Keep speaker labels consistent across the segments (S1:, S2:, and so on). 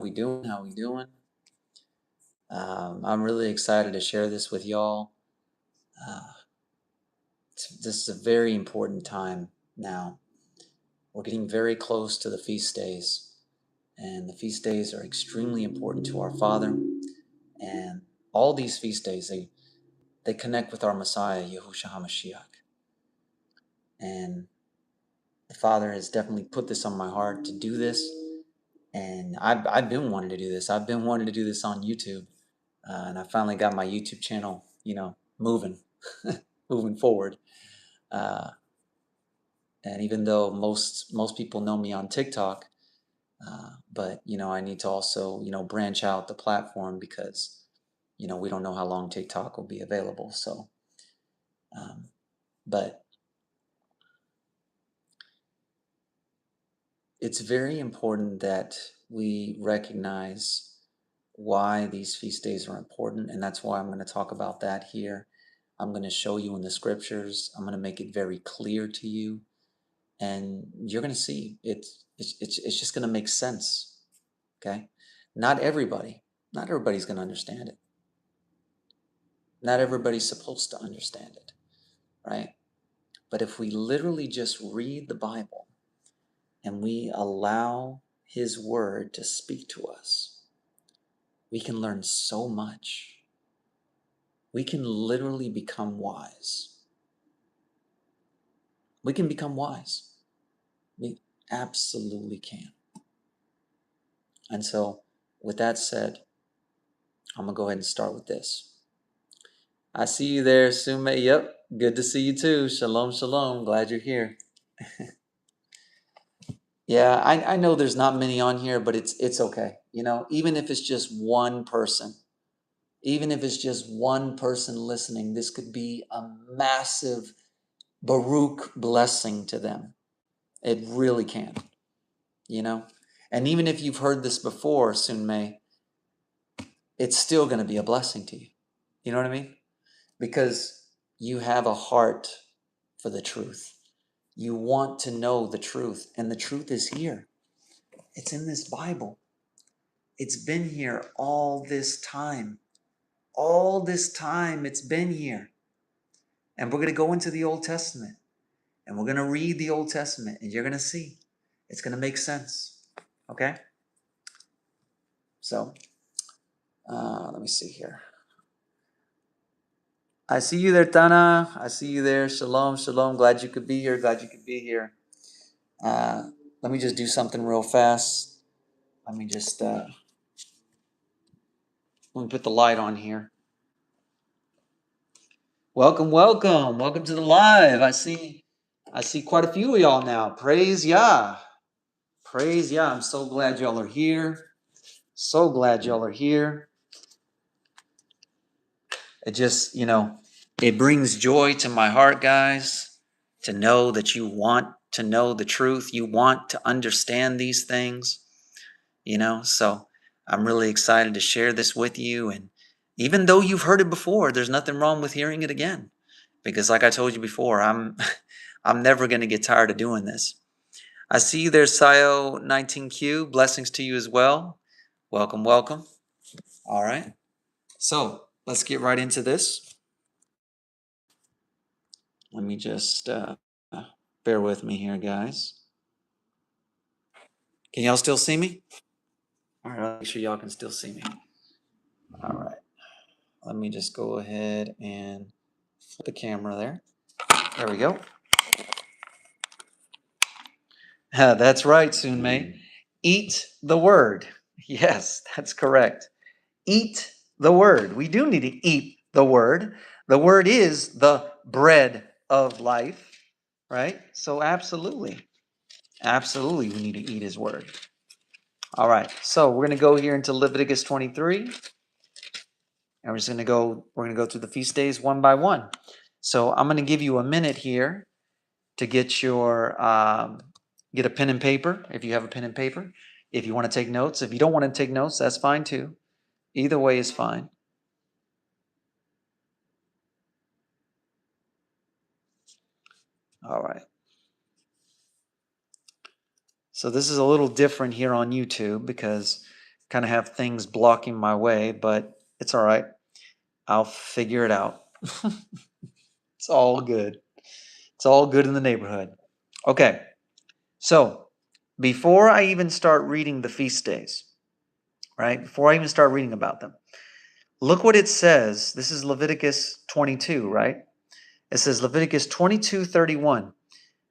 S1: we doing? How we doing? I'm really excited to share this with y'all. Uh, this is a very important time now. We're getting very close to the feast days, and the feast days are extremely important to our Father. And all these feast days, they connect with our Messiah, Yahushua HaMashiach. And the Father has definitely put this on my heart to do this. And I've been wanting to do this. I've been wanting to do this on YouTube. And I finally got my YouTube channel, moving, moving forward. Uh, and even though most people know me on TikTok, but I need to also branch out the platform because we don't know how long TikTok will be available. So, but it's very important that we recognize why these feast days are important, and that's why I'm going to talk about that here. I'm going to show you in the scriptures. I'm going to make it very clear to you, and you're going to see it's just going to make sense. Okay? Not everybody's going to understand it. Not everybody's supposed to understand it, right? But if we literally just read the Bible and we allow His Word to speak to us, we can learn so much. We can literally become wise. We can become wise. We absolutely can. And so, with that said, I'm going to go ahead and start with this. I see you there, Sume. Yep, good to see you too. Shalom, shalom. Glad you're here. Yeah, I know there's not many on here, but it's okay. Even if it's just one person, listening, this could be a massive Baruch blessing to them. It really can, And even if you've heard this before, Sunmei, it's still going to be a blessing to you. You know what I mean? Because you have a heart for the truth. You want to know the truth, and the truth is here. It's in this Bible. It's been here all this time. All this time it's been here. And we're going to go into the Old Testament, and we're going to read the Old Testament, and you're going to see. It's going to make sense. Okay? So, let me see here. I see you there, Tana. I see you there. Shalom, shalom. Glad you could be here. Let me just do something real fast. Let me put the light on here. Welcome, welcome. Welcome to the live. I see quite a few of y'all now. Praise Yah. Praise Yah. I'm so glad y'all are here. So glad y'all are here. It just, it brings joy to my heart, guys, to know that you want to know the truth. You want to understand these things, So I'm really excited to share this with you. And even though you've heard it before, there's nothing wrong with hearing it again. Because like I told you before, I'm never going to get tired of doing this. I see you there, Sayo 19Q. Blessings to you as well. Welcome, welcome. All right. So let's get right into this. Let me just bear with me here, guys. Can y'all still see me? All right, I'll make sure y'all can still see me. All right. Let me just go ahead and flip the camera there. There we go. That's right, Sunmei. Eat the word. Yes, that's correct. Eat the word. We do need to eat the word. The word is the bread of life, right? So absolutely, we need to eat his word. All right, so we're going to go here into Leviticus 23, and we're going to go through the feast days one by one. So I'm going to give you a minute here to get your get a pen and paper, if you have a pen and paper. If you want to take notes, if you don't want to take notes, that's fine too. Either way is fine. All right. So this is a little different here on YouTube because kind of have things blocking my way, but it's all right. I'll figure it out. It's all good. It's all good in the neighborhood. Okay, so before I even start reading the feast days, right? Before I even start reading about them, look what it says. This is Leviticus 22, right? It says Leviticus 22:31.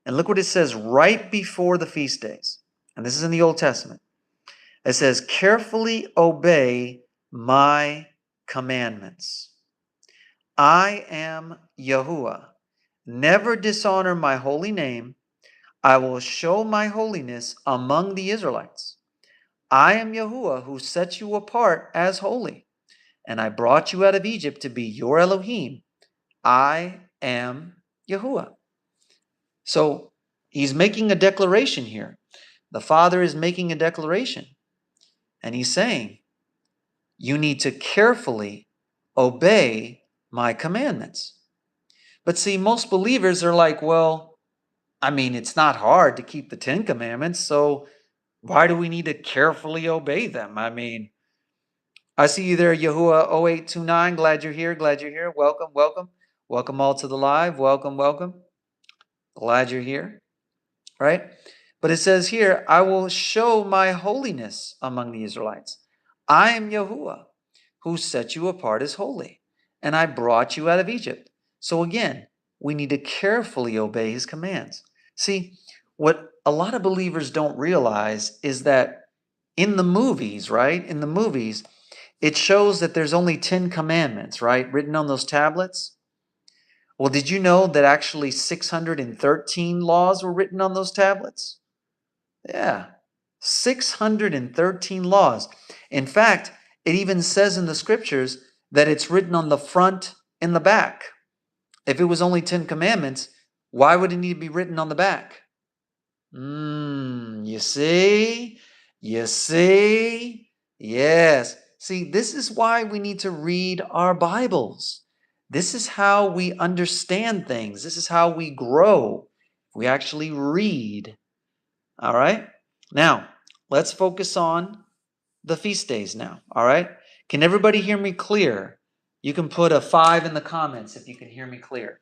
S1: And look what it says right before the feast days. And this is in the Old Testament. It says, carefully obey my commandments. I am Yahuwah. Never dishonor my holy name. I will show my holiness among the Israelites. I am Yahuwah who set you apart as holy. And I brought you out of Egypt to be your Elohim. I am Yahuwah. So he's making a declaration here. The Father is making a declaration. And he's saying, you need to carefully obey my commandments. But see, most believers are like, well, I mean, it's not hard to keep the 10 commandments, so why do we need to carefully obey them? I mean, I see you there, Yahuwah 0829. Glad you're here. Glad you're here. Welcome, welcome. Welcome all to the live. Welcome, welcome. Glad you're here. Right? But it says here, I will show my holiness among the Israelites. I am Yahuwah, who set you apart as holy, and I brought you out of Egypt. So again, we need to carefully obey his commands. See, what a lot of believers don't realize is that in the movies, right? In the movies, it shows that there's only 10 commandments, right? Written on those tablets. Well, did you know that actually 613 laws were written on those tablets? Yeah, 613 laws. In fact, it even says in the scriptures that it's written on the front and the back. If it was only 10 commandments, why would it need to be written on the back? You see? You see? Yes. See, this is why we need to read our Bibles. This is how we understand things. This is how we grow. We actually read. All right? Now, let's focus on the feast days now. All right? Can everybody hear me clear? You can put a 5 in the comments if you can hear me clear.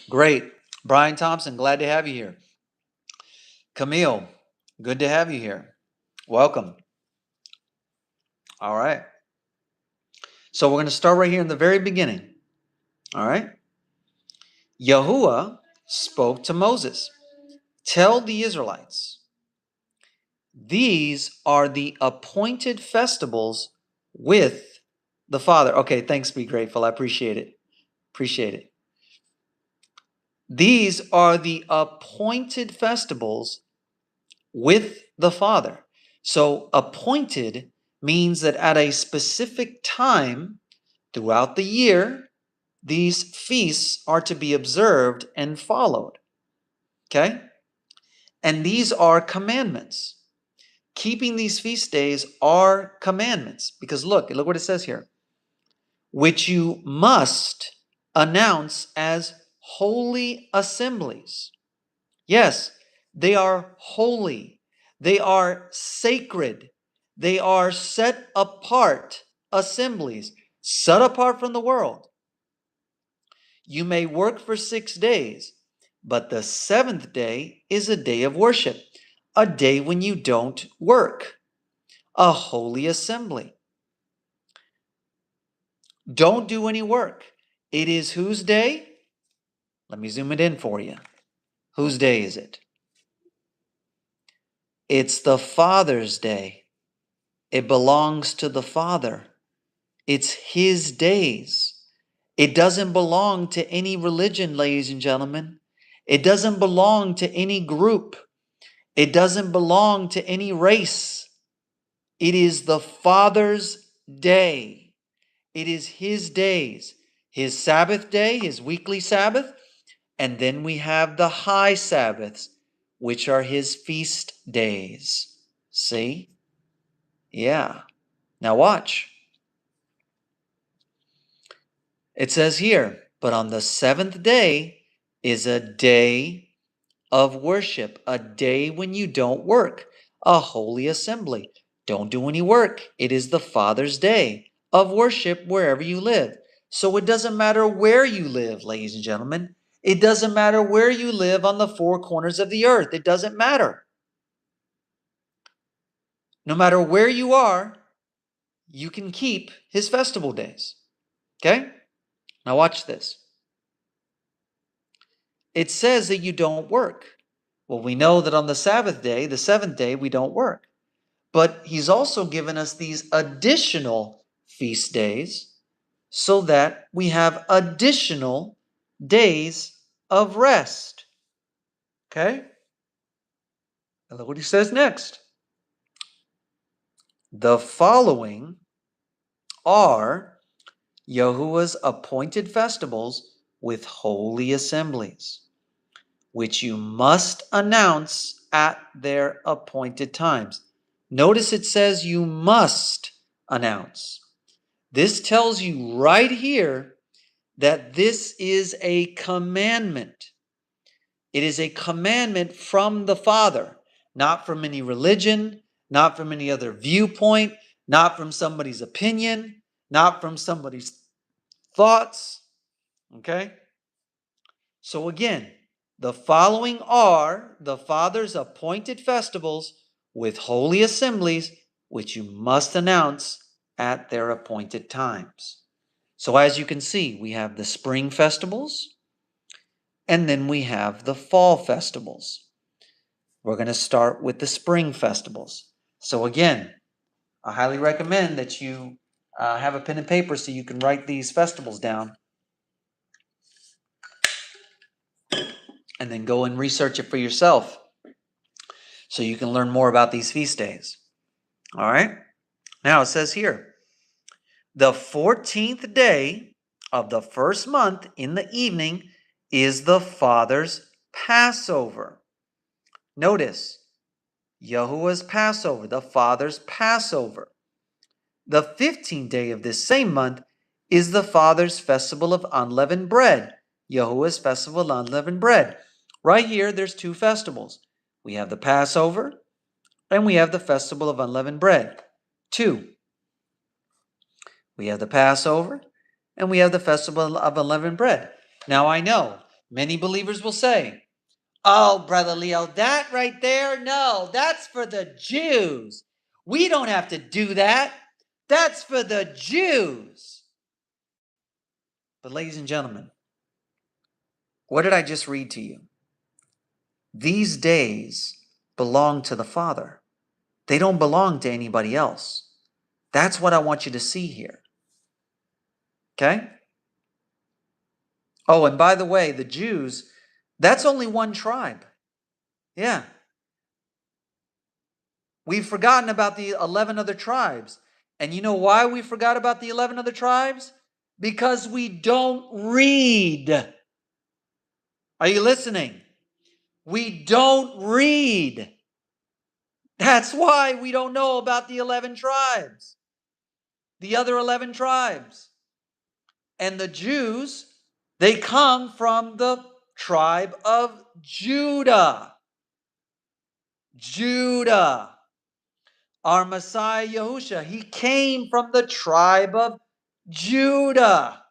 S1: Great. Brian Thompson, glad to have you here. Camille, good to have you here. Welcome. All right. So we're going to start right here in the very beginning. All right. Yahuwah spoke to Moses. Tell the Israelites, these are the appointed festivals with the Father. Okay, thanks, be grateful. I appreciate it. Appreciate it. These are the appointed festivals with the Father. So appointed means that at a specific time throughout the year, these feasts are to be observed and followed. Okay? And these are commandments. Keeping these feast days are commandments. Because look what it says here. Which you must announce as holy assemblies. Yes, they are holy. They are sacred. They are set apart assemblies, set apart from the world. You may work for 6 days, but the 7th day is a day of worship, a day when you don't work, a holy assembly. Don't do any work. It is whose day? Let me zoom it in for you. Whose day is it? It's the Father's day. It belongs to the Father. It's his days. It doesn't belong to any religion, ladies and gentlemen. It doesn't belong to any group. It doesn't belong to any race. It is the Father's day. It is his days. His Sabbath day, his weekly Sabbath, and then we have the high Sabbaths, which are his feast days. See? Yeah. Now watch. It says here, But on the seventh day is a day of worship, a day when you don't work, a holy assembly. Don't do any work. It is the Father's day of worship wherever you live. So it doesn't matter where you live, ladies and gentlemen. It doesn't matter where you live on the four corners of the earth. It doesn't matter. No matter where you are, you can keep his festival days. Okay? Now watch this. It says that you don't work. Well, we know that on the Sabbath day, the seventh day, we don't work. But he's also given us these additional feast days so that we have additional days of rest. Okay? And look what he says next. The following are Yahuwah's appointed festivals with holy assemblies, which you must announce at their appointed times. Notice it says you must announce. This tells you right here that this is a commandment. It is a commandment from the Father, not from any religion, not from any other viewpoint, not from somebody's opinion, not from somebody's thoughts. Okay? So again, the following are the Father's appointed festivals with holy assemblies, which you must announce at their appointed times. So as you can see, we have the spring festivals, and then we have the fall festivals. We're going to start with the spring festivals. So again, I highly recommend that you have a pen and paper so you can write these festivals down and then go and research it for yourself so you can learn more about these feast days. All right? Now it says here, the 14th day of the first month in the evening is the Father's Passover. Notice, Yahuwah's Passover, the Father's Passover. The 15th day of this same month is the Father's Festival of Unleavened Bread, Yahuwah's Festival of Unleavened Bread. Right here, there's two festivals. We have the Passover and we have the Festival of Unleavened Bread. Two. We have the Passover and we have the Festival of Unleavened Bread. Now I know many believers will say, oh, Brother Leo, that right there, no, that's for the Jews. We don't have to do that. That's for the Jews. But ladies and gentlemen, what did I just read to you? These days belong to the Father. They don't belong to anybody else. That's what I want you to see here. Okay? Oh, and by the way, the Jews, that's only one tribe. Yeah. We've forgotten about the 11 other tribes. And you know why we forgot about the 11 other tribes? Because we don't read. Are you listening? We don't read. That's why we don't know about the 11 tribes. The other 11 tribes. And the Jews, they come from the tribe of Judah. Judah. Our Messiah Yahusha, he came from the tribe of Judah.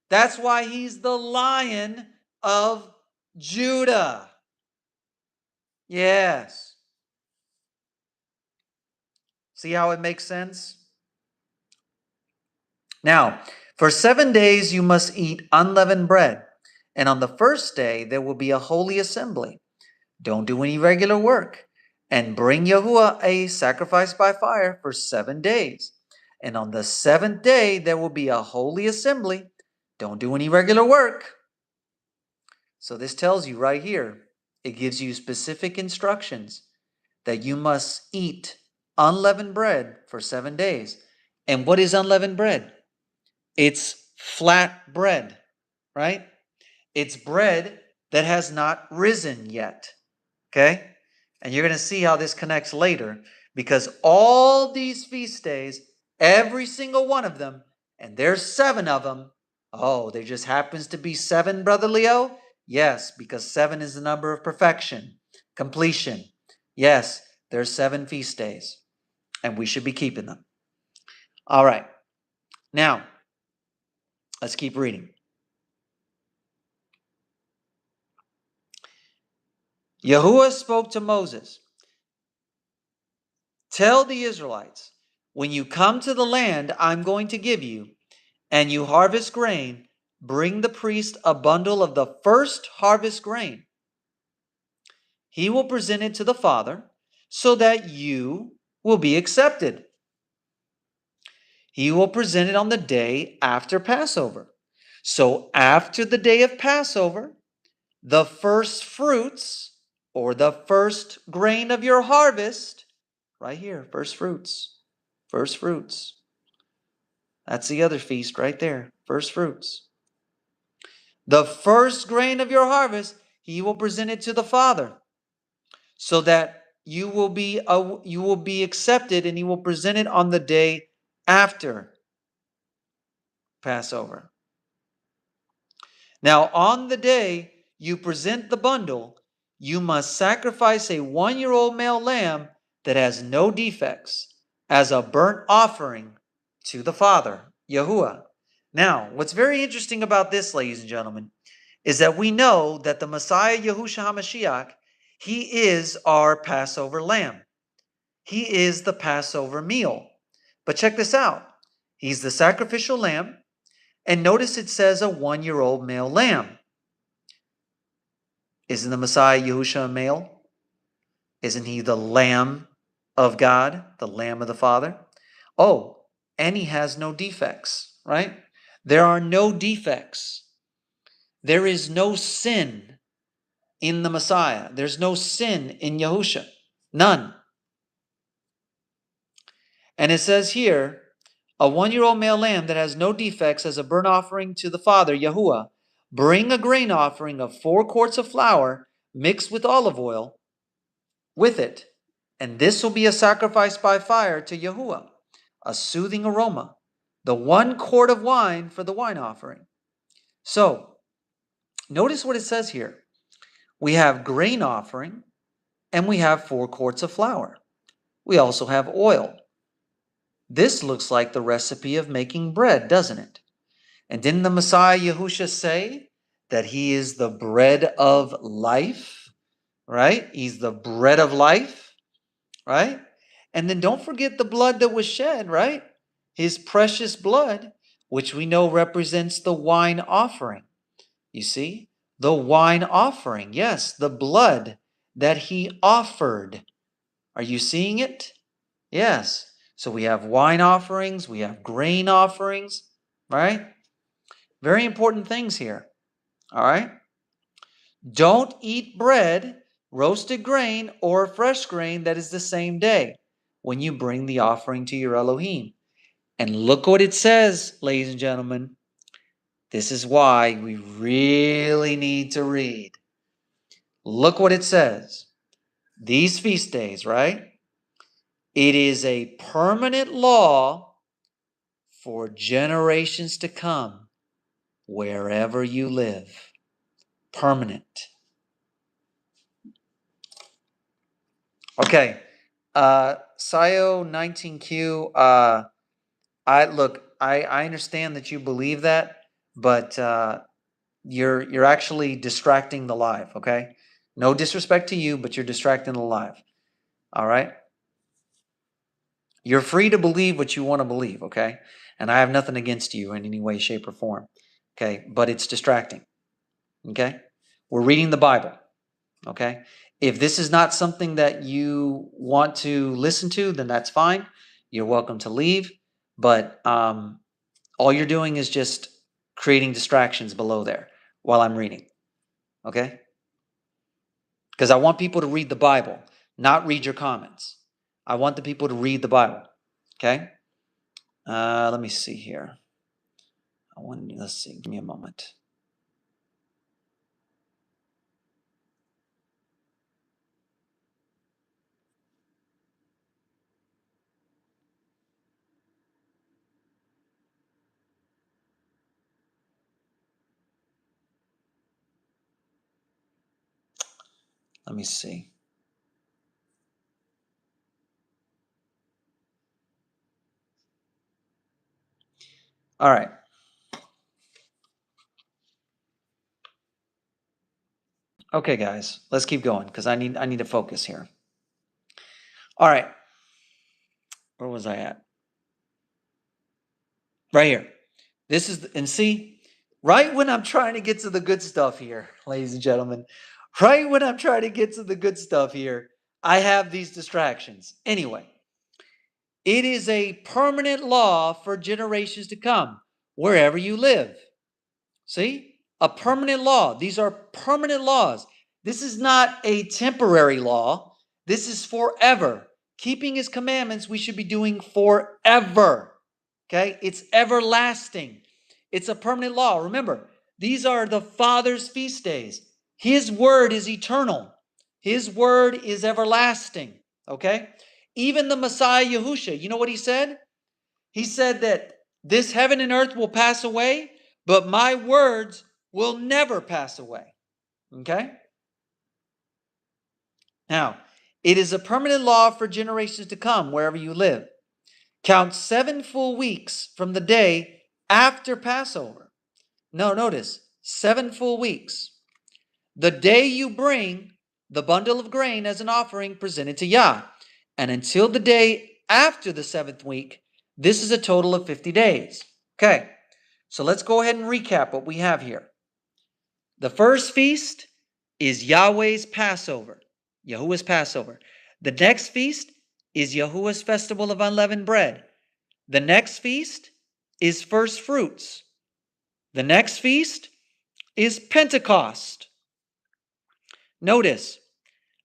S1: That's why he's the Lion of Judah. Yes. See how it makes sense? Now, for 7 days you must eat unleavened bread, and on the first day there will be a holy assembly. Don't do any regular work, and bring Yahuwah a sacrifice by fire for 7 days. And on the seventh day there will be a holy assembly. Don't do any regular work. So this tells you right here, it gives you specific instructions that you must eat unleavened bread for 7 days. And what is unleavened bread? It's flat bread, right? It's bread that has not risen yet, okay? And you're going to see how this connects later, because all these feast days, every single one of them, and there's 7 of them, Oh, there just happens to be 7, Brother Leo? Yes, because 7 is the number of perfection, completion. Yes, there's 7 feast days, and we should be keeping them. All right. Now, let's keep reading. Yahuwah spoke to Moses, tell the Israelites, when you come to the land I'm going to give you, and you harvest grain, bring the priest a bundle of the first harvest grain. He will present it to the Father, so that you will be accepted. He will present it on the day after Passover. So after the day of Passover, the first fruits, or the first grain of your harvest, right here, first fruits, first fruits. That's the other feast right there, first fruits. The first grain of your harvest, he will present it to the Father, so that you will be accepted, and he will present it on the day after Passover. Now, on the day you present the bundle, you must sacrifice a 1-year-old male lamb that has no defects as a burnt offering to the Father, Yahuwah. Now, what's very interesting about this, ladies and gentlemen, is that we know that the Messiah, Yahushua HaMashiach, he is our Passover lamb. He is the Passover meal. But check this out. He's the sacrificial lamb. And notice it says a 1-year-old male lamb. Isn't the Messiah Yahushua a male? Isn't he the Lamb of God, the Lamb of the Father? Oh, and he has no defects, right? There are no defects. There is no sin in the Messiah. There's no sin in Yahushua. None. And it says here, a 1-year-old male lamb that has no defects as a burnt offering to the Father, Yahuwah. Bring a grain offering of 4 quarts of flour mixed with olive oil with it. And this will be a sacrifice by fire to Yahuwah, a soothing aroma, the 1 quart of wine for the wine offering. So, notice what it says here. We have grain offering, and we have 4 quarts of flour. We also have oil. This looks like the recipe of making bread, doesn't it? And didn't the Messiah Yahushua say that he is the bread of life, right? He's the bread of life, right? And then don't forget the blood that was shed, right? His precious blood, which we know represents the wine offering. You see? The wine offering. Yes, the blood that he offered. Are you seeing it? Yes. So we have wine offerings, we have grain offerings, right? Very important things here. All right? Don't eat bread, roasted grain, or fresh grain that is the same day when you bring the offering to your Elohim. And look what it says, ladies and gentlemen. This is why we really need to read. Look what it says. These feast days, right? It is a permanent law for generations to come wherever you live. Permanent. Okay. Sio 19Q, I understand that you believe that, but you're actually distracting the live, okay? No disrespect to you, but you're distracting the live. All right? You're free to believe what you want to believe, okay? And I have nothing against you in any way, shape, or form. Okay, but it's distracting. Okay? We're reading the Bible. Okay? If this is not something that you want to listen to, then that's fine. You're welcome to leave. But all you're doing is just creating distractions below there while I'm reading. Okay? Because I want people to read the Bible, not read your comments. I want the people to read the Bible. Okay? Let me see here. Let's see. Give me a moment. Let me see. All right. Okay, guys, let's keep going because I need to focus here. All right. Where was I at? Right here. This is, and see, right when I'm trying to get to the good stuff here, ladies and gentlemen, right when I'm trying to get to the good stuff here, I have these distractions. Anyway, it is a permanent law for generations to come, wherever you live. See? A permanent law. These are permanent laws. This is not a temporary law. This is forever. Keeping his commandments, we should be doing forever. Okay? It's everlasting. It's a permanent law. Remember, these are the Father's feast days. His word is eternal. His word is everlasting. Okay? Even the Messiah Yahusha, you know what he said? He said that this heaven and earth will pass away, but my words will never pass away. Okay? Now, it is a permanent law for generations to come wherever you live. Count 7 full weeks from the day after Passover. No, notice 7 full weeks. The day you bring the bundle of grain as an offering presented to Yah. And until the day after the 7th week, this is a total of 50 days. Okay, so let's go ahead and recap what we have here. The first feast is Yahweh's Passover, Yahuwah's Passover. The next feast is Yahuwah's Festival of Unleavened Bread. The next feast is First Fruits. The next feast is Pentecost. Notice,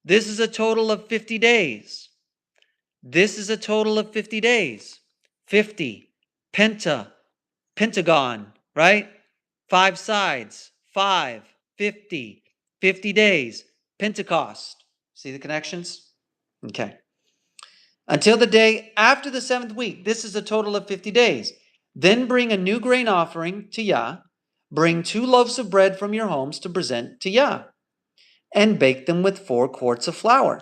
S1: this is a total of 50 days. This is a total of 50 days. 50, pentagon, right? 5 sides, 5, 50, 50 days, Pentecost. See the connections? Okay. Until the day after the 7th week, this is a total of 50 days. Then bring a new grain offering to Yah. Bring 2 loaves of bread from your homes to present to Yah, and bake them with 4 quarts of flour.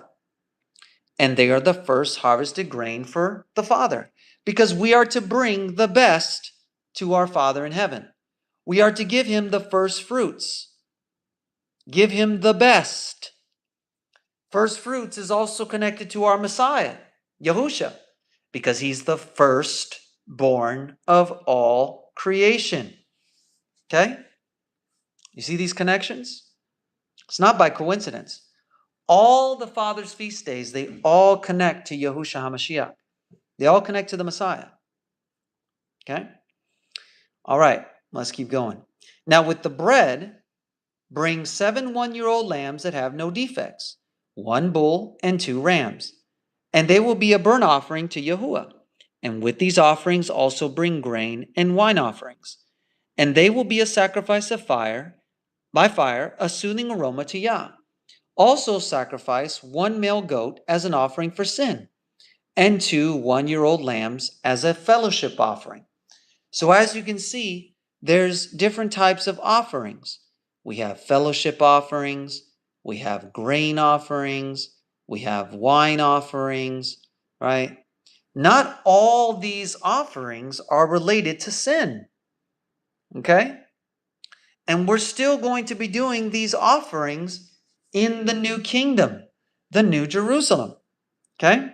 S1: And they are the first harvested grain for the Father, because we are to bring the best to our Father in heaven. We are to give him the first fruits. Give him the best. First fruits is also connected to our Messiah, Yahusha, because he's the firstborn of all creation. Okay? You see these connections? It's not by coincidence. All the Father's feast days, they all connect to Yahusha HaMashiach. They all connect to the Messiah. Okay? All right, let's keep going. Now with the bread, bring 7 one-year-old lambs that have no defects, 1 bull and 2 rams, and they will be a burnt offering to Yahuwah. And with these offerings also bring grain and wine offerings, and they will be a sacrifice of fire, by fire, a soothing aroma to Yah. Also sacrifice 1 male goat as an offering for sin, and 2 one-year-old lambs as a fellowship offering. So as you can see, there's different types of offerings. We have fellowship offerings, we have grain offerings, we have wine offerings, right? Not all these offerings are related to sin, okay? And we're still going to be doing these offerings in the new kingdom, the new Jerusalem, okay?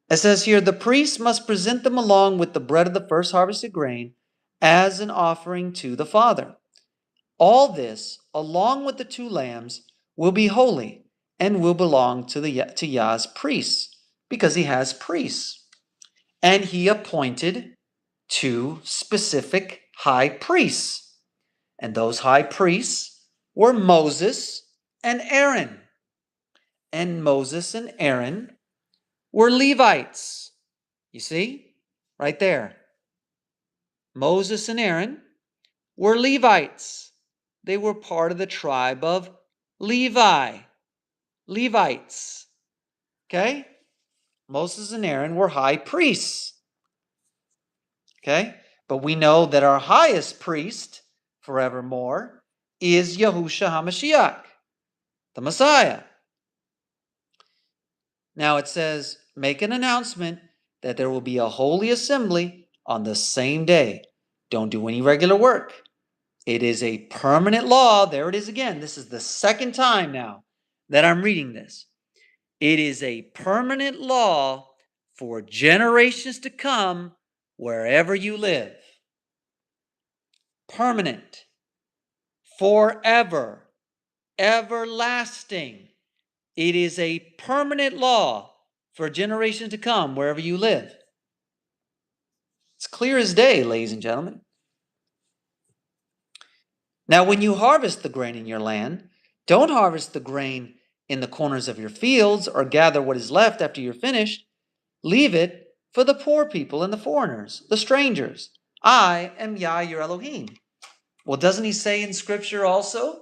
S1: It says here, the priest must present them along with the bread of the first harvested grain as an offering to the Father. All this, along with the 2 lambs, will be holy and will belong to Yah's priests, because he has priests. And he appointed 2 specific high priests. And those high priests were Moses and Aaron. And Moses and Aaron were Levites. You see? Right there. Moses and Aaron were Levites. They were part of the tribe of Levi. Levites. Okay? Moses and Aaron were high priests. Okay? But we know that our highest priest forevermore is Yahushua HaMashiach. the Messiah. Now it says, make an announcement that there will be a holy assembly on the same day. Don't do any regular work. It is a permanent law. There it is again. This is the second time now that I'm reading this. It is a permanent law for generations to come wherever you live. Permanent. Forever. Everlasting. It is a permanent law for generations to come wherever you live. It's clear as day, ladies and gentlemen. Now, when you harvest the grain in your land, don't harvest the grain in the corners of your fields or gather what is left after you're finished. Leave it for the poor people and the foreigners, the strangers. I am Yah, your Elohim. Well, doesn't he say in Scripture also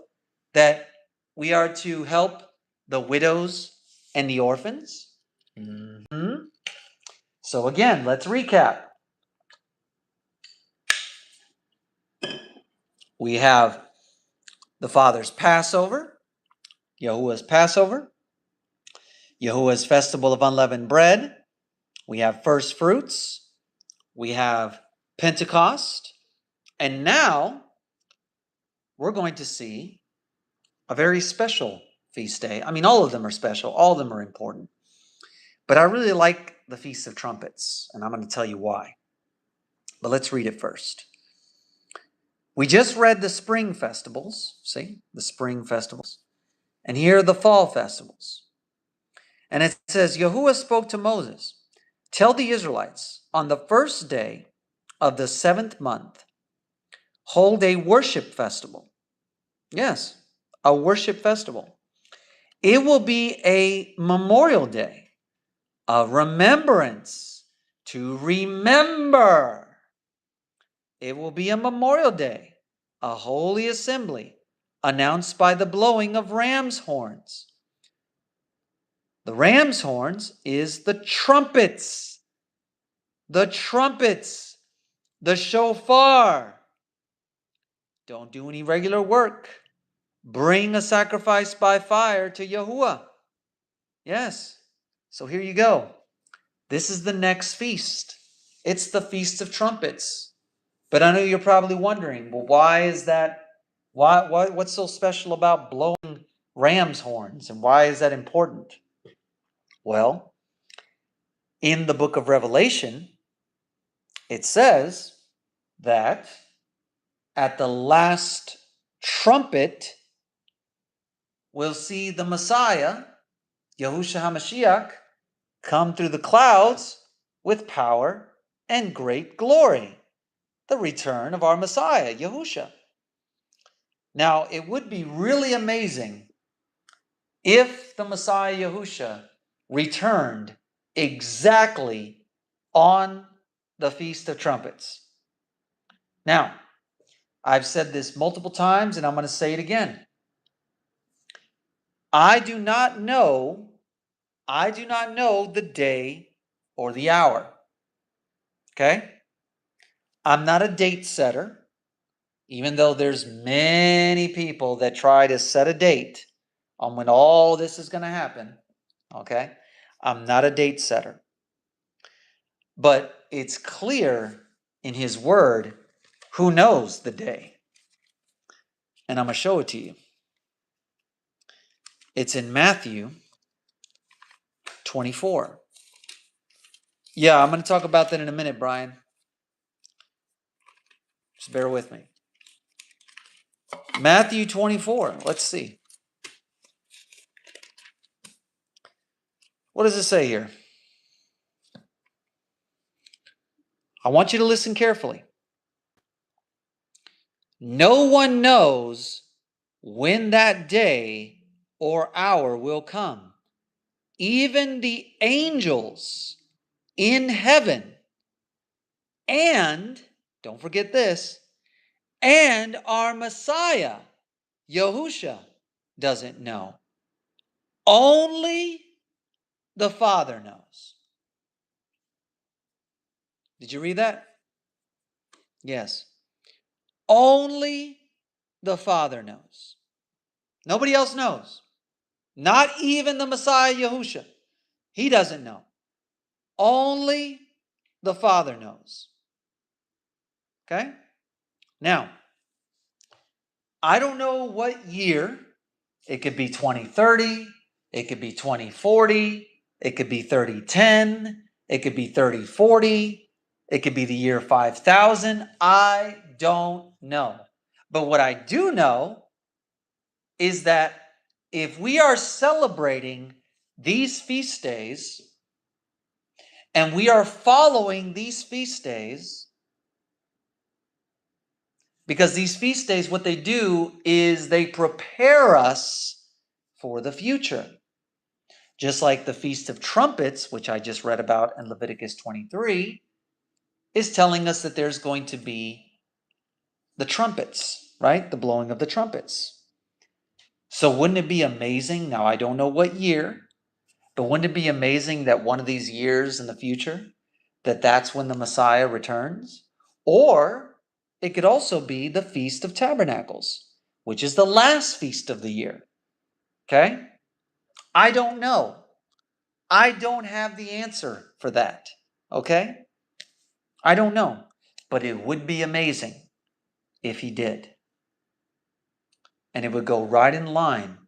S1: that we are to help the widows and the orphans? Mm-hmm. So again, let's recap. We have the Father's Passover, Yahuwah's Passover, Yahuwah's Festival of Unleavened Bread. We have first fruits. We have Pentecost. And now we're going to see a very special feast day. I mean, all of them are special. All of them are important. But I really like the Feast of Trumpets, and I'm going to tell you why. But let's read it first. We just read the spring festivals. See, the spring festivals. And here are the fall festivals. And it says, Yahuwah spoke to Moses, tell the Israelites, on the first day of the 7th month, hold a worship festival. Yes, a worship festival. It will be a memorial day, a remembrance, to remember. It will be a memorial day, a holy assembly, announced by the blowing of ram's horns. The ram's horns is the trumpets, the shofar. Don't do any regular work. Bring a sacrifice by fire to Yahuwah. Yes. So here you go. This is the next feast. It's the Feast of Trumpets. But I know you're probably wondering, well, why is that? What's so special about blowing ram's horns? And why is that important? Well, in the book of Revelation, it says that at the last trumpet, we'll see the Messiah, Yahushua HaMashiach, come through the clouds with power and great glory. The return of our Messiah, Yahushua. Now, it would be really amazing if the Messiah Yahushua returned exactly on the Feast of Trumpets. Now, I've said this multiple times and I'm going to say it again. I do not know the day or the hour. Okay? I'm not a date setter, even though there's many people that try to set a date on when all this is going to happen. Okay? I'm not a date setter. But it's clear in his word who knows the day. And I'm going to show it to you. It's in Matthew 24. Yeah, I'm going to talk about that in a minute, Brian. Just bear with me. Matthew 24. Let's see. What does it say here? I want you to listen carefully. No one knows when that day or hour will come. Even the angels in heaven, and, don't forget this, and our Messiah, Yahusha, doesn't know. Only the Father knows. Did you read that? Yes. Only the Father knows. Nobody else knows. Not even the Messiah Yahusha. He doesn't know. Only the Father knows. Okay? Now, I don't know what year. It could be 2030. It could be 2040. It could be 3010. It could be 3040. It could be the year 5000. I don't know. But what I do know is that if we are celebrating these feast days and we are following these feast days, because these feast days, what they do is they prepare us for the future. Just like the Feast of Trumpets, which I just read about in Leviticus 23, is telling us that there's going to be the trumpets, right? The blowing of the trumpets. So wouldn't it be amazing? Now, I don't know what year, but wouldn't it be amazing that one of these years in the future, that's when the Messiah returns? Or it could also be the Feast of Tabernacles, which is the last feast of the year. Okay? I don't know. I don't have the answer for that. Okay? I don't know. But it would be amazing if he did. And it would go right in line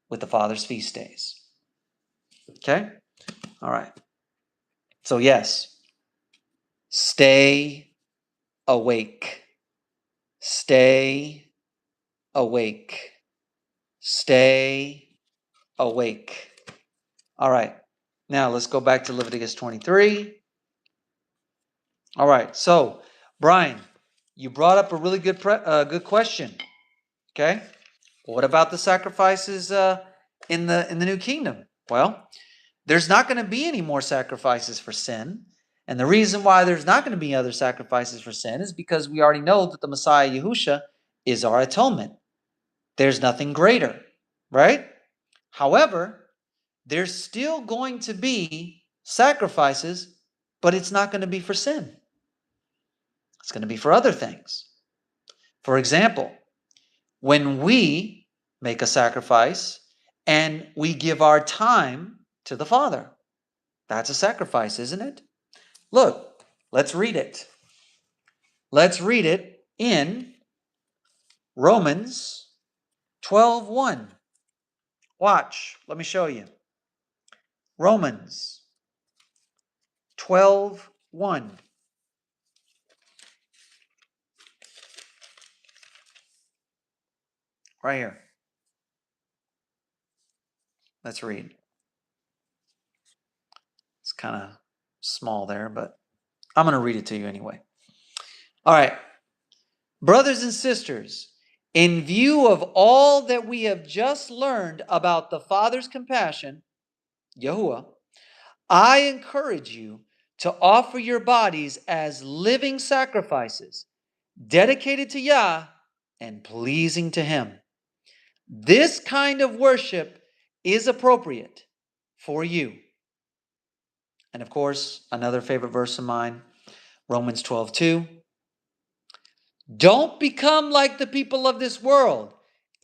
S1: with the Father's feast days. Okay? All right. So, yes, stay awake. Stay awake. Stay awake. All right. Now, let's go back to Leviticus 23. All right. So, Brian, you brought up a really good question. Okay? What about the sacrifices in the New Kingdom? Well, there's not going to be any more sacrifices for sin. And the reason why there's not going to be other sacrifices for sin is because we already know that the Messiah Yahusha is our atonement. There's nothing greater, right? However, there's still going to be sacrifices, but it's not going to be for sin. It's going to be for other things. For example, when we make a sacrifice and we give our time to the Father, that's a sacrifice, isn't it? Look, let's read it. Let's read it in Romans 12:1. Watch, let me show you. Romans 12:1. Right here. Let's read. It's kind of small there, but I'm going to read it to you anyway. All right. Brothers and sisters, in view of all that we have just learned about the Father's compassion, Yahuwah, I encourage you to offer your bodies as living sacrifices, dedicated to Yah and pleasing to Him. This kind of worship is appropriate for you. And of course, another favorite verse of mine, Romans 12:2. Don't become like the people of this world.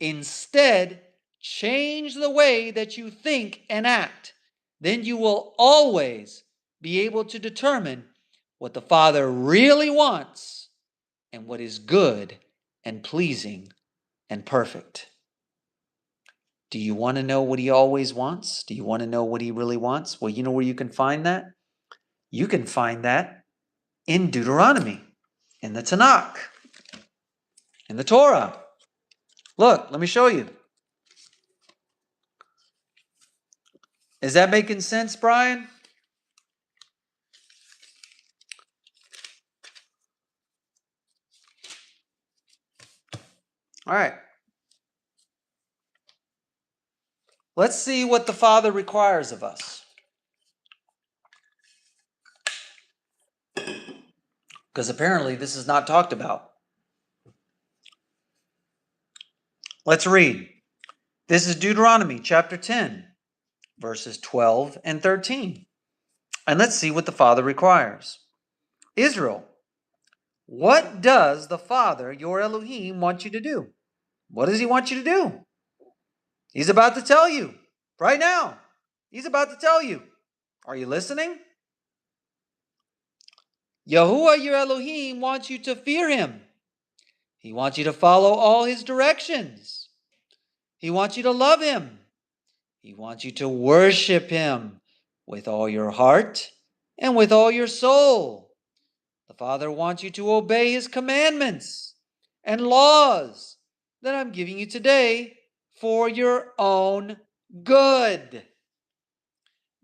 S1: Instead, change the way that you think and act. Then you will always be able to determine what the Father really wants and what is good and pleasing and perfect. Do you want to know what He always wants? Do you want to know what He really wants? Well, you know where you can find that? You can find that in Deuteronomy, in the Tanakh, in the Torah. Look, let me show you. Is that making sense, Brian? All right. Let's see what the Father requires of us. Because apparently this is not talked about. Let's read. This is Deuteronomy chapter 10, verses 12 and 13. And let's see what the Father requires. Israel, what does the Father, your Elohim, want you to do? What does He want you to do? He's about to tell you. Right now. He's about to tell you. Are you listening? Yahuwah your Elohim wants you to fear him. He wants you to follow all his directions. He wants you to love him. He wants you to worship him with all your heart and with all your soul. The Father wants you to obey his commandments and laws that I'm giving you today for your own good.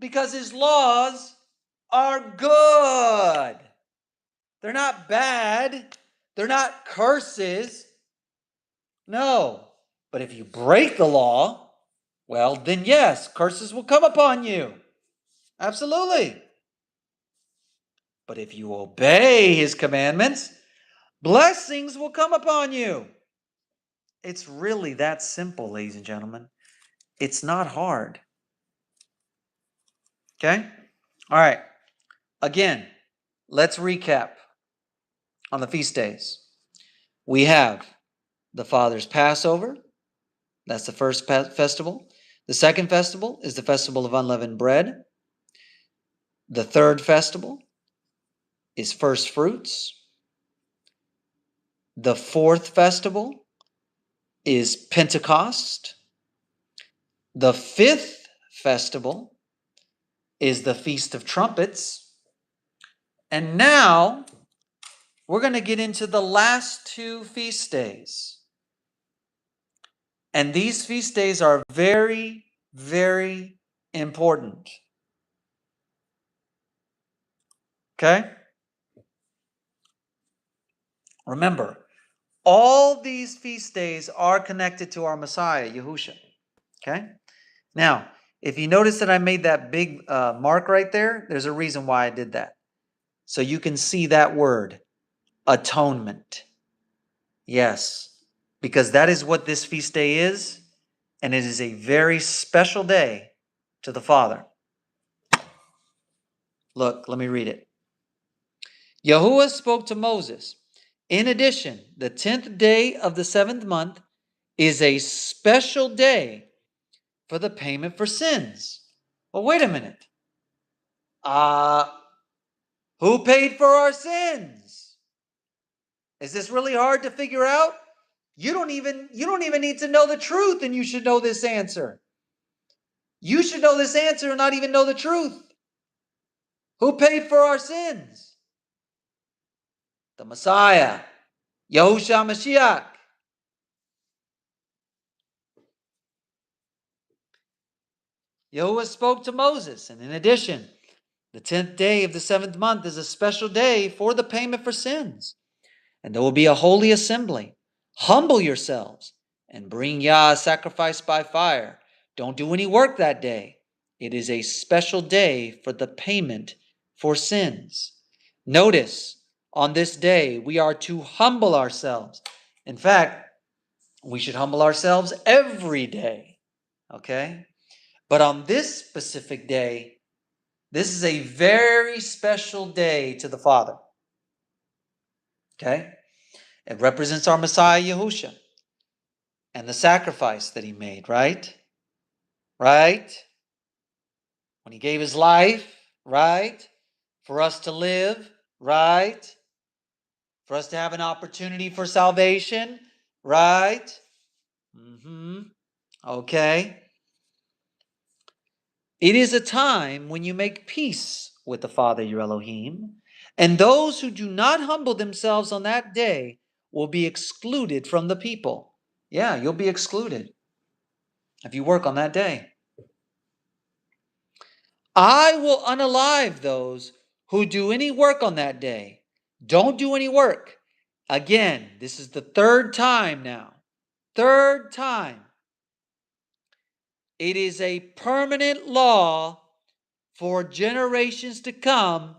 S1: Because his laws are good. They're not bad. They're not curses. No. But if you break the law, well, then yes, curses will come upon you. Absolutely. But if you obey his commandments, blessings will come upon you. It's really that simple, ladies and gentlemen. It's not hard. Okay? All right. Again, let's recap on the feast days. We have the Father's Passover. That's the first festival. The second festival is the festival of unleavened bread. The third festival is first fruits. The fourth festival is Pentecost. The fifth festival is the Feast of Trumpets. And now we're going to get into the last two feast days. And these feast days are very, very important. Okay? Remember, all these feast days are connected to our Messiah, Yahusha. Okay? Now, if you notice that I made that big mark right there, there's a reason why I did that. So you can see that word, atonement. Yes, because that is what this feast day is, and it is a very special day to the Father. Look, let me read it. Yahuwah spoke to Moses. In addition, the 10th day of the 7th month is a special day for the payment for sins. Well, wait a minute. Who paid for our sins? Is this really hard to figure out? You don't even need to know the truth, and you should know this answer. You should know this answer and not even know the truth. Who paid for our sins? The Messiah, Yahushua Mashiach. Yahuwah spoke to Moses, and in addition, the 10th day of the 7th month is a special day for the payment for sins. And there will be a holy assembly. Humble yourselves and bring Yah a sacrifice by fire. Don't do any work that day. It is a special day for the payment for sins. Notice, on this day, we are to humble ourselves. In fact, we should humble ourselves every day. Okay? But on this specific day, this is a very special day to the Father. Okay? It represents our Messiah, Yahusha, and the sacrifice that he made, right? Right? When he gave his life, right? For us to live, right? For us to have an opportunity for salvation, right? Okay. It is a time when you make peace with the Father, your Elohim, and those who do not humble themselves on that day will be excluded from the people. Yeah, you'll be excluded if you work on that day. I will unalive those who do any work on that day. Don't do any work. Again, this is the third time now. Third time. It is a permanent law for generations to come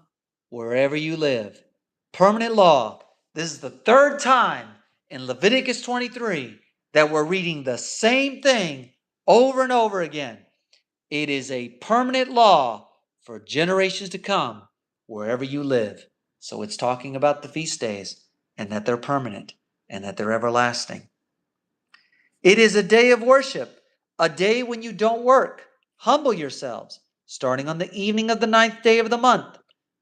S1: wherever you live. Permanent law. This is the third time in Leviticus 23 that we're reading the same thing over and over again. It is a permanent law for generations to come wherever you live. So it's talking about the feast days and that they're permanent and that they're everlasting. It is a day of worship, a day when you don't work.
S2: Humble yourselves, starting on the evening of the 9th day of the month,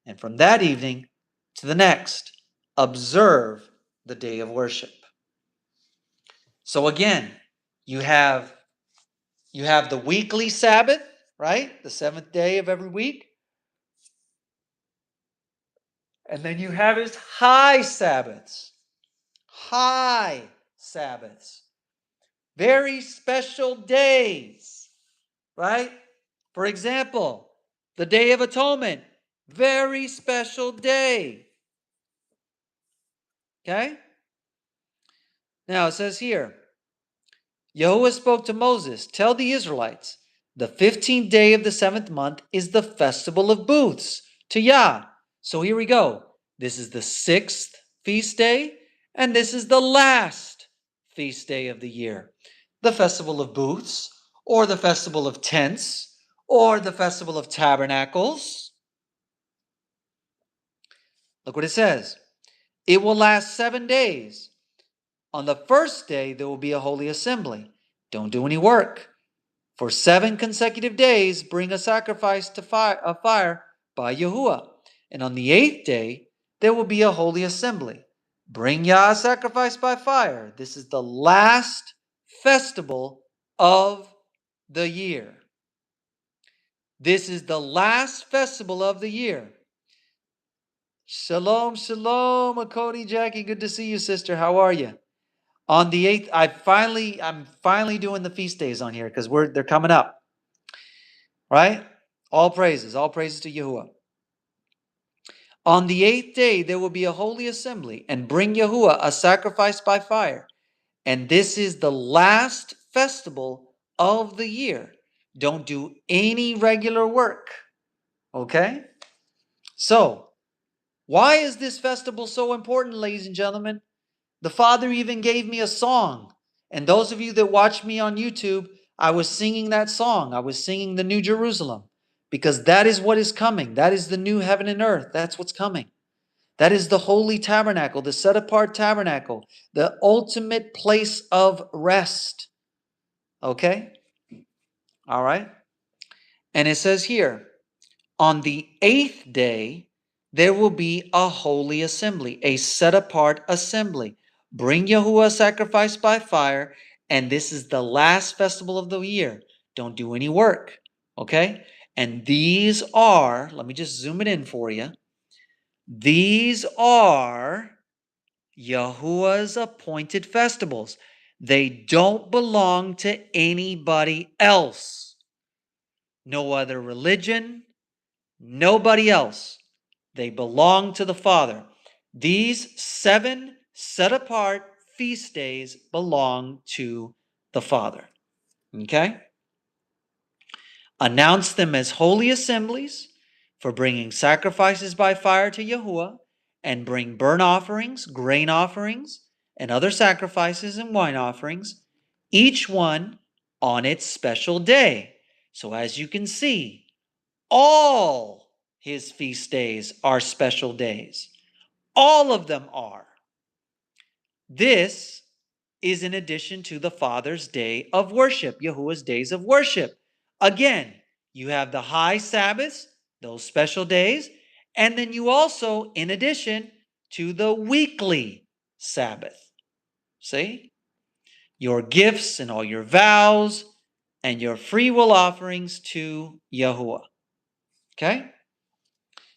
S2: and from that evening to the next, observe the day of worship. So again, you have the weekly Sabbath, right? The 7th day of every week. And then you have his high Sabbaths. High Sabbaths. Very special days, right? For example, the Day of Atonement. Very special day. Okay? Now it says here, Yahuwah spoke to Moses, tell the Israelites, the 15th day of the 7th month is the festival of booths to Yah. So here we go. This is the 6th feast day, and this is the last feast day of the year. The festival of booths, or the festival of tents, or the festival of tabernacles. Look what it says. It will last 7 days. On the first day, there will be a holy assembly. Don't do any work. For 7 consecutive days, bring a sacrifice of fire by Yahuwah. And on the 8th day, there will be a holy assembly. Bring Yah a sacrifice by fire. This is the last festival of the year. This is the last festival of the year. Shalom, shalom, Akodi, Jackie. Good to see you, sister. How are you? On the 8th, I'm finally doing the feast days on here because they're coming up. Right? All praises to Yahuwah. On the 8th day, there will be a holy assembly, and bring Yahuwah a sacrifice by fire. And this is the last festival of the year. Don't do any regular work. Okay? So, why is this festival so important, ladies and gentlemen? The Father even gave me a song. And those of you that watch me on YouTube, I was singing that song. I was singing the New Jerusalem. Because that is what is coming. That is the new heaven and earth. That's what's coming. That is the holy tabernacle, the set apart tabernacle, the ultimate place of rest. Okay? All right? And it says here, on the 8th day, there will be a holy assembly, a set apart assembly. Bring Yahuwah a sacrifice by fire, and this is the last festival of the year. Don't do any work. Okay? And these are, let me just zoom it in for you. These are Yahuwah's appointed festivals. They don't belong to anybody else. No other religion, nobody else. They belong to the Father. These 7 set apart feast days belong to the Father. Okay? Announce them as holy assemblies for bringing sacrifices by fire to Yahuwah, and bring burnt offerings, grain offerings, and other sacrifices and wine offerings, each one on its special day. So as you can see, all his feast days are special days. All of them are. This is in addition to the Father's day of worship, Yahuwah's days of worship. Again, you have the high Sabbaths, those special days, and then you also, in addition to the weekly Sabbath. See? Your gifts and all your vows and your free will offerings to Yahuwah. Okay?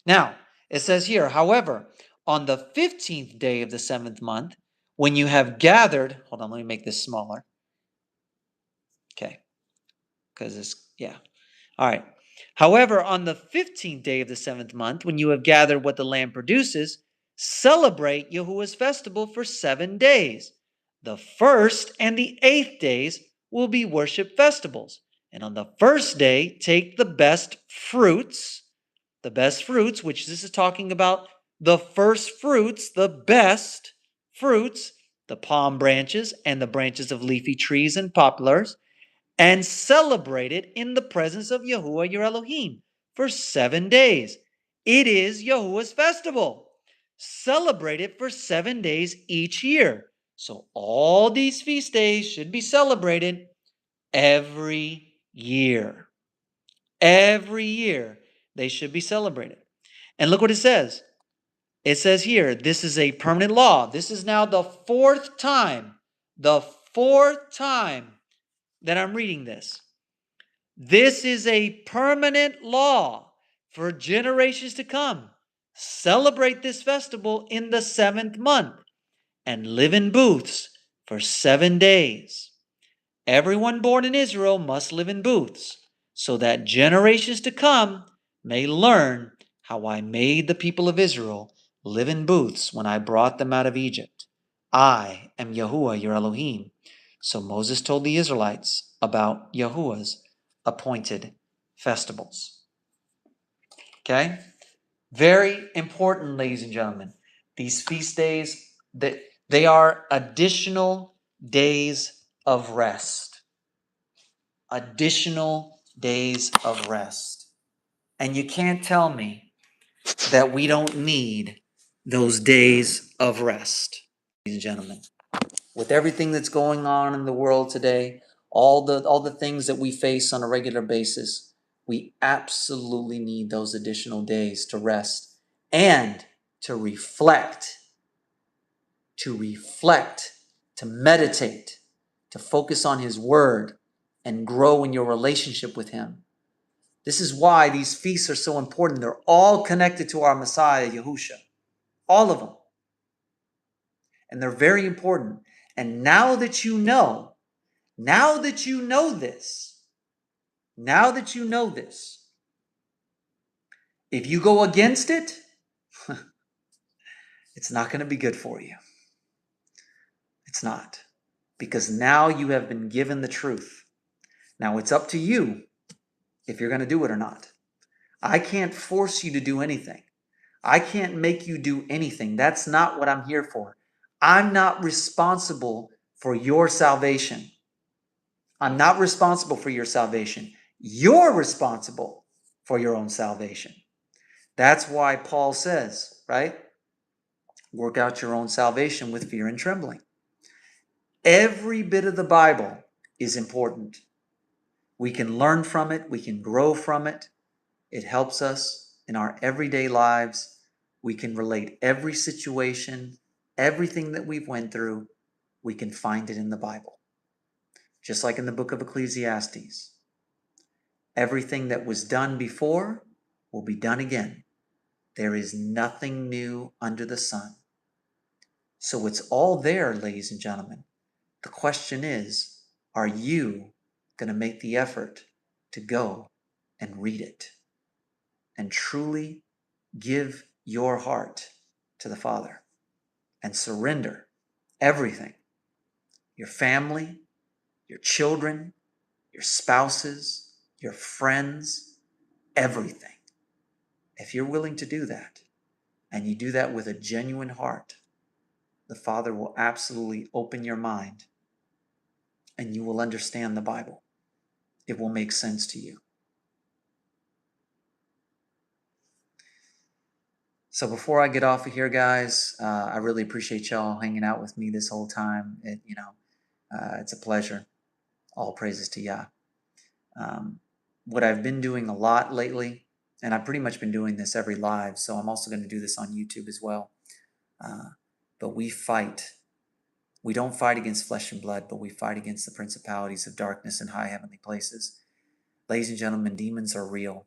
S2: Now, it says here, however, on the 15th day of the 7th month, when you have gathered, hold on, let me make this smaller. Okay, because it's. All right. However, on the 15th day of the 7th month, when you have gathered what the land produces, celebrate Yahuwah's festival for 7 days. The 1st and the 8th days will be worship festivals. And on the 1st day, take the best fruits, which this is talking about the first fruits, the best fruits, the palm branches and the branches of leafy trees and poplars, and celebrate it in the presence of Yahuwah your Elohim for 7 days. It is Yahuwah's festival. Celebrate it for 7 days each year. So all these feast days should be celebrated every year. Every year they should be celebrated. And look what it says. It says here, this is a permanent law. This is now the fourth time that I'm reading this. This is a permanent law for generations to come. Celebrate this festival in the 7th month and live in booths for 7 days. Everyone born in Israel must live in booths so that generations to come may learn how I made the people of Israel live in booths when I brought them out of Egypt. I am Yahuwah, your Elohim. So Moses told the Israelites about Yahuwah's appointed festivals. Okay? Very important, ladies and gentlemen. These feast days, they are additional days of rest. Additional days of rest. And you can't tell me that we don't need those days of rest, ladies and gentlemen. With everything that's going on in the world today, all the things that we face on a regular basis, we absolutely need those additional days to rest and to reflect, to meditate, to focus on His Word and grow in your relationship with Him. This is why these feasts are so important. They're all connected to our Messiah, Yahusha. All of them. And they're very important. And now that you know this, if you go against it, it's not going to be good for you. It's not. Because now you have been given the truth. Now it's up to you if you're going to do it or not. I can't force you to do anything. I can't make you do anything. That's not what I'm here for. I'm not responsible for your salvation. I'm not responsible for your salvation. You're responsible for your own salvation. That's why Paul says, right? Work out your own salvation with fear and trembling. Every bit of the Bible is important. We can learn from it. We can grow from it. It helps us in our everyday lives. We can relate every situation, everything that we've went through. We can find it in the Bible. Just like in the book of Ecclesiastes. Everything that was done before will be done again. There is nothing new under the sun. So it's all there, ladies and gentlemen. The question is, are you going to make the effort to go and read it and truly give your heart to the Father and surrender everything, your family, your children, your spouses, your friends, everything. If you're willing to do that, and you do that with a genuine heart, the Father will absolutely open your mind and you will understand the Bible. It will make sense to you. So before I get off of here, guys, I really appreciate y'all hanging out with me this whole time. It's a pleasure. All praises to Yah. What I've been doing a lot lately, and I've pretty much been doing this every live, so I'm also going to do this on YouTube as well. But we fight. We don't fight against flesh and blood, but we fight against the principalities of darkness in high heavenly places. Ladies and gentlemen, demons are real.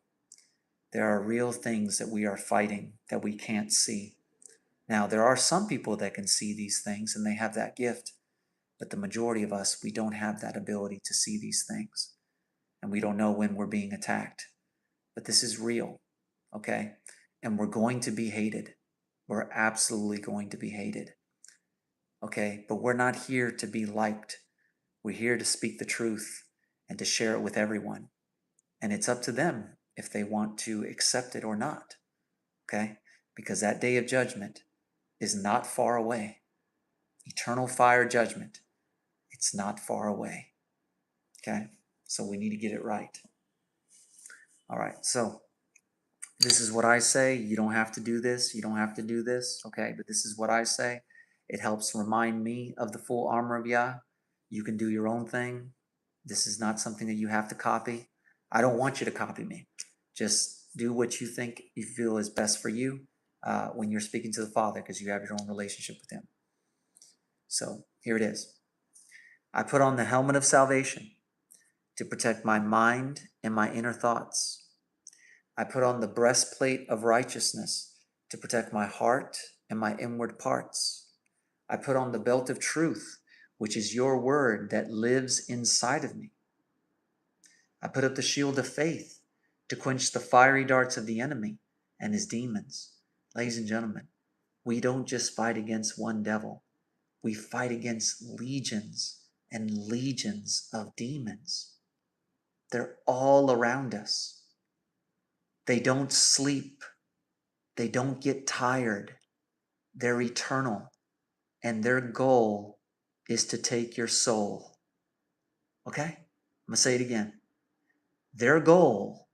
S2: There are real things that we are fighting that we can't see. Now, there are some people that can see these things and they have that gift, but the majority of us, we don't have that ability to see these things. And we don't know when we're being attacked. But this is real, okay? And we're going to be hated. We're absolutely going to be hated. Okay, but we're not here to be liked. We're here to speak the truth and to share it with everyone. And it's up to them if they want to accept it or not. Okay, because that day of judgment is not far away. Eternal fire judgment, it's not far away. Okay, so we need to get it right. All right, so this is what I say. You don't have to do this. You don't have to do this. Okay, but this is what I say. It helps remind me of the full armor of Yah. You can do your own thing. This is not something that you have to copy.
S1: I don't want you to copy me. Just do what you think you feel is best for you when you're speaking to the Father, because you have your own relationship with Him. So here it is. I put on the helmet of salvation to protect my mind and my inner thoughts. I put on the breastplate of righteousness to protect my heart and my inward parts. I put on the belt of truth, which is your word that lives inside of me. I put up the shield of faith to quench the fiery darts of the enemy and his demons. Ladies and gentlemen, we don't just fight against one devil. We fight against legions and legions of demons. They're all around us. They don't sleep. They don't get tired. They're eternal. And their goal is to take your soul. Okay? I'm going to say it again. Their goal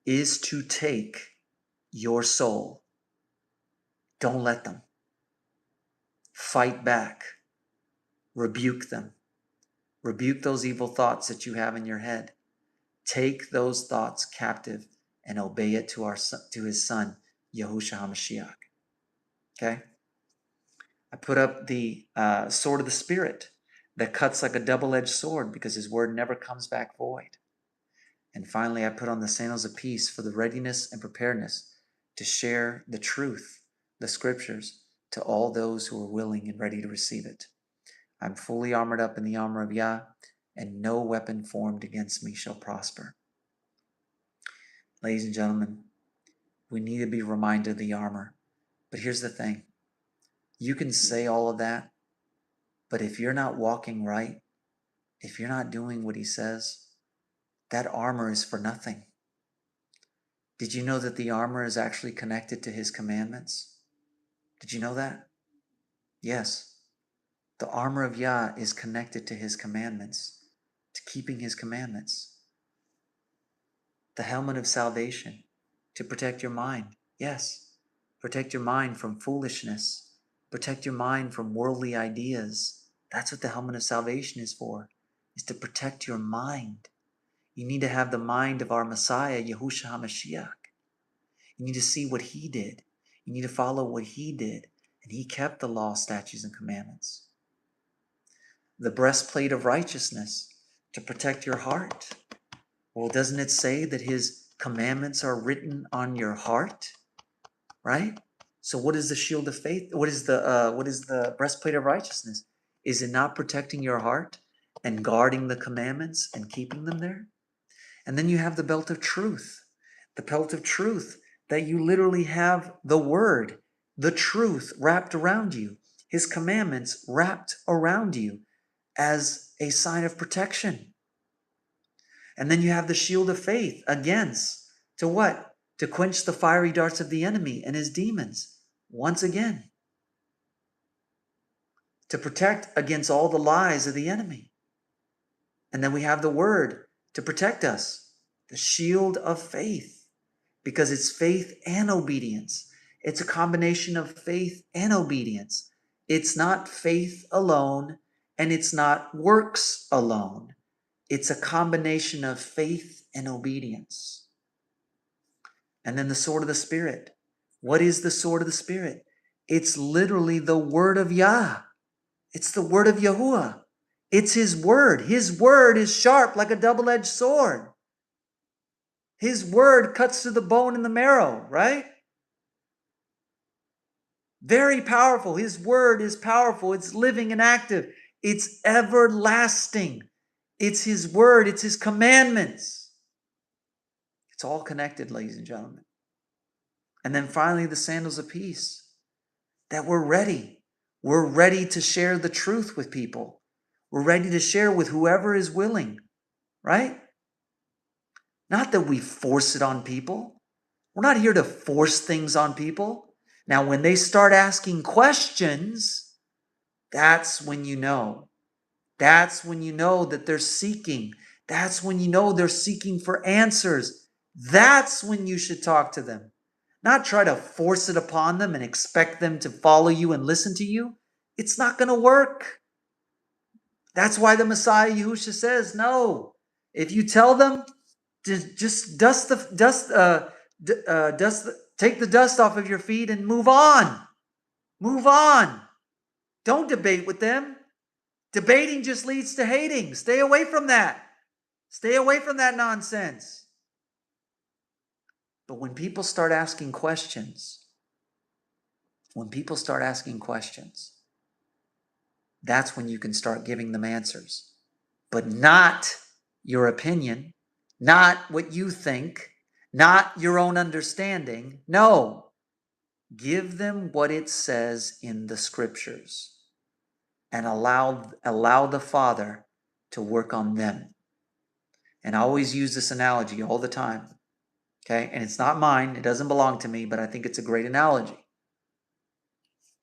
S1: is to take your soul. Don't let them. Fight back. Rebuke them. Rebuke those evil thoughts that you have in your head. Take those thoughts captive and obey it to his son, Yahushua HaMashiach. Okay? I put up the sword of the Spirit that cuts like a double-edged sword, because his word never comes back void. And finally, I put on the sandals of peace for the readiness and preparedness to share the truth, the scriptures, to all those who are willing and ready to receive it. I'm fully armored up in the armor of Yah, and no weapon formed against me shall prosper. Ladies and gentlemen, we need to be reminded of the armor. But here's the thing. You can say all of that, but if you're not walking right, if you're not doing what he says, that armor is for nothing. Did you know that the armor is actually connected to his commandments? Did you know that? Yes. The armor of Yah is connected to his commandments, to keeping his commandments. The helmet of salvation, to protect your mind. Yes. Protect your mind from foolishness. Protect your mind from worldly ideas. That's what the helmet of salvation is for, is to protect your mind. You need to have the mind of our Messiah, Yahushua HaMashiach. You need to see what he did. You need to follow what he did. And he kept the law, statutes, and commandments. The breastplate of righteousness to protect your heart. Well, doesn't it say that his commandments are written on your heart? Right? So what is the shield of faith? What is the breastplate of righteousness? Is it not protecting your heart and guarding the commandments and keeping them there? And then you have the belt of truth. The belt of truth, that you literally have the word, the truth wrapped around you, his commandments wrapped around you as a sign of protection. And then you have the shield of faith against, to what? To quench the fiery darts of the enemy and his demons. Once again, to protect against all the lies of the enemy. And then we have the word to protect us, the shield of faith, because it's faith and obedience. It's a combination of faith and obedience. It's not faith alone, and it's not works alone. It's a combination of faith and obedience. And then the sword of the Spirit. What is the sword of the Spirit? It's literally the word of Yah. It's the word of Yahuwah. It's his word. His word is sharp like a double-edged sword. His word cuts to the bone and the marrow, right? Very powerful. His word is powerful. It's living and active. It's everlasting. It's his word. It's his commandments. It's all connected, ladies and gentlemen. And then finally, the sandals of peace, that we're ready. We're ready to share the truth with people. We're ready to share with whoever is willing, right? Not that we force it on people. We're not here to force things on people. Now, when they start asking questions, that's when you know. That's when you know that they're seeking. That's when you know they're seeking for answers. That's when you should talk to them. Not try to force it upon them and expect them to follow you and listen to you. It's not going to work. That's why the Messiah Yahushua says, no. If you tell them,
S2: Just take the dust off of your feet and move on. Move on. Don't debate with them. Debating just leads to hating. Stay away from that. Stay away from that nonsense. But when people start asking questions, that's when you can start giving them answers. But not your opinion, not what you think, not your own understanding. No. Give them what it says in the scriptures and allow the Father to work on them. And I always use this analogy all the time. Okay? And it's not mine, it doesn't belong to me, but I think it's a great analogy.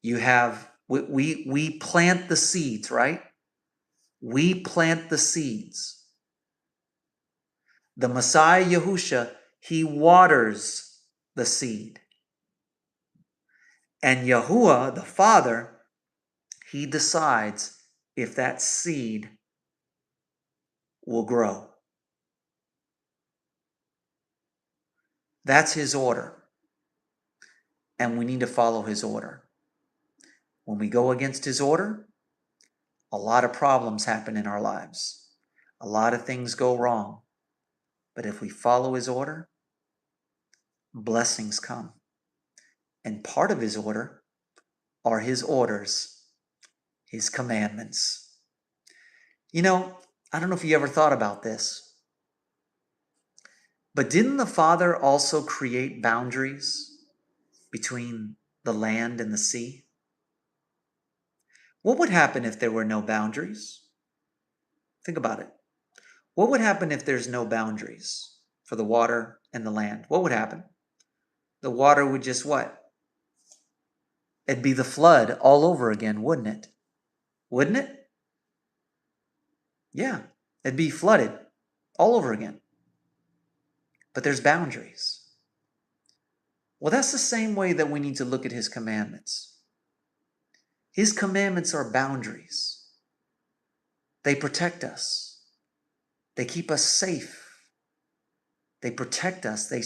S2: You have, we plant the seeds, right? We plant the seeds. The Messiah Yahusha, he waters the seed. And Yahuwah, the Father, he decides if that seed will grow. That's his order. And we need to follow his order. When we go against his order, a lot of problems happen in our lives. A lot of things go wrong. But if we follow his order, blessings come. And part of his order are his orders, his commandments. You know, I don't know if you ever thought about this, but didn't the Father also create boundaries between the land and the sea? What would happen if there were no boundaries? Think about it. What would happen if there's no boundaries for the water and the land? What would happen? The water would just what? It'd be the flood all over again, wouldn't it? Wouldn't it? Yeah, it'd be flooded all over again. But there's boundaries. Well, that's the same way that we need to look at his commandments. His commandments are boundaries. They protect us. They keep us safe. They protect us. They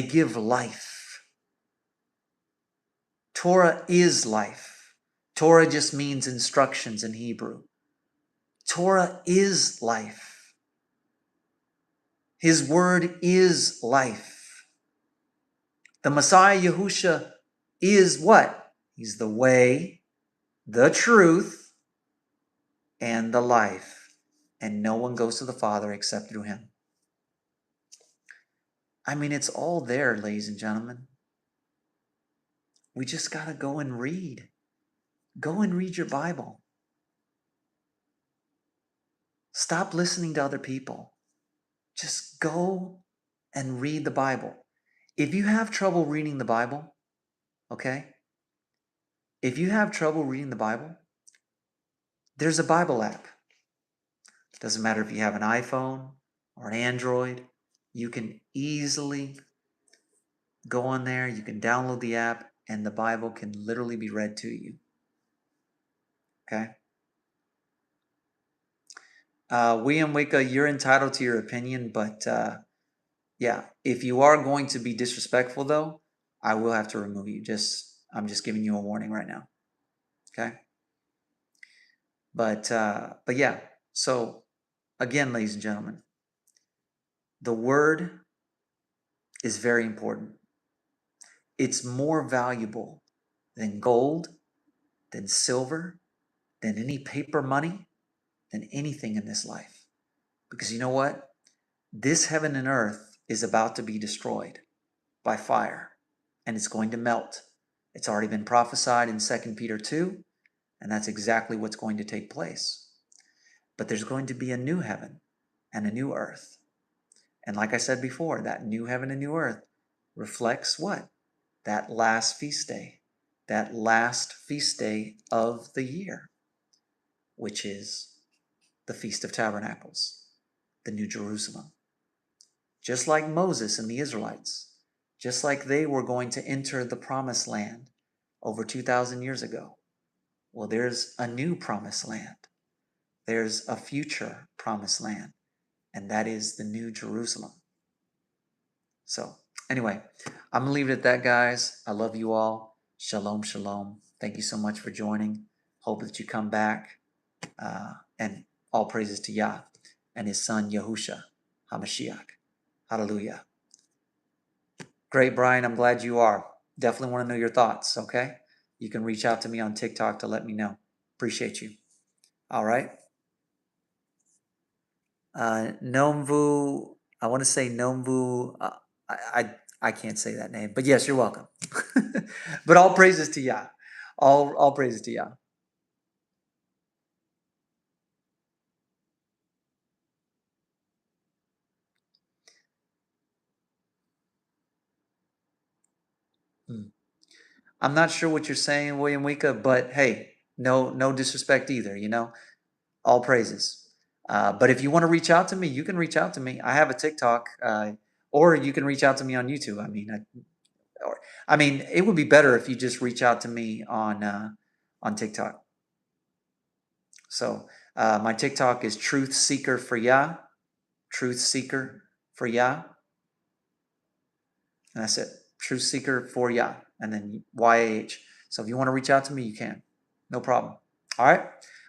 S2: give life. Torah is life. Torah just means instructions in Hebrew. Torah is life. His word is life. The Messiah Yahusha is what? He's the way, the truth, and the life. And no one goes to the Father except through him. I mean, it's all there, ladies and gentlemen. We just got to go and read. Go and read your Bible. Stop listening to other people. Just go and read the Bible. If you have trouble reading the Bible, okay? If you have trouble reading the Bible, there's a Bible app. Doesn't matter if you have an iPhone or an Android. You can easily go on there. You can download the app, and the Bible can literally be read to you. Okay? William Wicca, you're entitled to your opinion, but yeah, if you are going to be disrespectful, though, I will have to remove you. I'm just giving you a warning right now. Okay? But yeah, so again, ladies and gentlemen, the word is very important. It's more valuable than gold, than silver, than any paper money, than anything in this life. Because you know what? This heaven and earth is about to be destroyed by fire, and it's going to melt. It's already been prophesied in 2 Peter 2, and that's exactly what's going to take place. But there's going to be a new heaven and a new earth. And like I said before, that new heaven and new earth reflects what? That last feast day. That last feast day of the year, which is the Feast of Tabernacles, the New Jerusalem. Just like Moses and the Israelites, just like they were going to enter the promised land over 2,000 years ago. Well, there's a new promised land.
S1: there's a future promised land, and that is the New Jerusalem. So, anyway, I'm going to leave it at that, guys. I love you all. Shalom, shalom. Thank you so much for joining. Hope that you come back. And all praises to Yah and his son Yahusha HaMashiach. Hallelujah. Great, Brian. I'm glad you are. Definitely want to know your thoughts, okay? You can reach out to me on TikTok to let me know. Appreciate you. All right. Nomvu, I want to say Nomvu. I can't say that name, but yes, you're welcome. But all praises to Yah. All praises to Yah. Hmm. I'm not sure what you're saying, William Wika, but hey, no disrespect either, you know? All praises. But if you want to reach out to me, you can reach out to me. I have a TikTok, or you can reach out to me on YouTube. I mean, it would be better if you just reach out to me on TikTok. So my TikTok is Truth Seeker for Yah, Truth Seeker for Yah, and that's it. Truth Seeker for Yah, and then YAH. So if you want to reach out to me, you can. No problem. All right.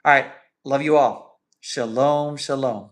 S1: All right. Love you all. Shalom, shalom.